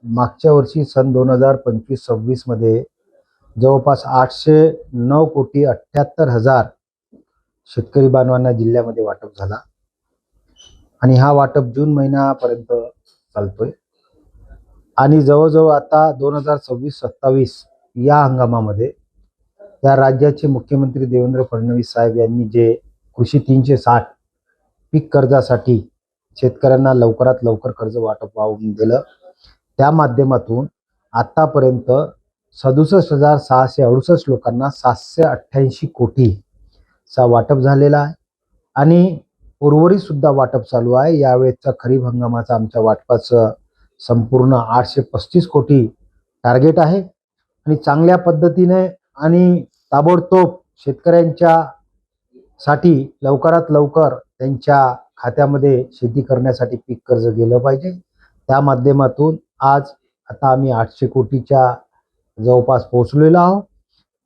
मागच्या वर्षी सन 2025-26 मध्ये जवळपास 809,78,00,000 शेतकरी बांधवांना जिल्ह्यामध्ये वाटप झाला आणि हा वाटप जून महिन्यापर्यंत चालतोय आणि जवळजवळ आता 2026-27 या हंगामामध्ये या राज्याचे मुख्यमंत्री देवेंद्र फडणवीस साहेब यांनी जे कृषी 360 पीक कर्जासाठी शेतकऱ्यांना लवकरात लवकर कर्ज वाटप व्हावून दिलं, त्या माध्यमातून आतापर्यंत 67,668 लोकांना 788 कोटीचा वाटप झालेला आहे आणि उर्वरित सुद्धा वाटप चालू आहे। यावेळेचा खरीप हंगामाचा आमच्या वाटपाचं संपूर्ण 835 कोटी टार्गेट आहे आणि चांगल्या पद्धतीने आणि ताबडतोब शेतकऱ्यांच्या साठी लवकरात लवकर त्यांच्या खात्यामध्ये शेती करण्यासाठी पीक कर्ज गेलं पाहिजे। त्या माध्यमातून आज आता आम्ही 800 कोटीच्या जवळपास पोहोचलेलो आहोत।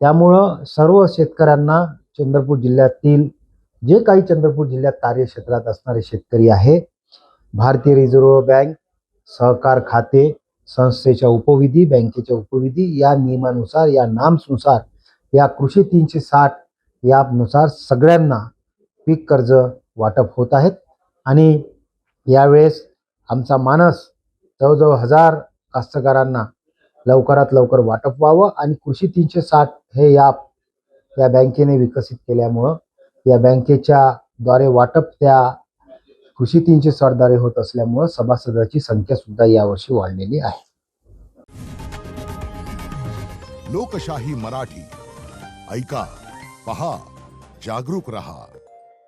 त्यामुळं सर्व शेतकऱ्यांना चंद्रपूर जिल्ह्यातील जे काही चंद्रपूर जिल्ह्यात कार्यक्षेत्रात असणारे शेतकरी आहे, भारतीय रिझर्व्ह बँक सहकार खाते संस्थेच्या उपविधी, बँकेच्या उपविधी या नियमानुसार, या नाम्सनुसार, या कृषी 360 यानुसार सगळ्यांना पीक कर्ज वाटप होत आहेत आणि यावेळेस आमचा मानस जवळजवळ 1000 कास्तकारांना लवकरात लवकर वाटप व्हावं आणि कृषी 360 हे या बँकेने विकसित केल्यामुळं या बँकेच्या द्वारे वाटप त्या कृषी 360 द्वारे होत असल्यामुळं सभासदाची संख्या सुद्धा यावर्षी वाढलेली आहे। लोकशाही मराठी ऐका, पहा, जागरूक रहा।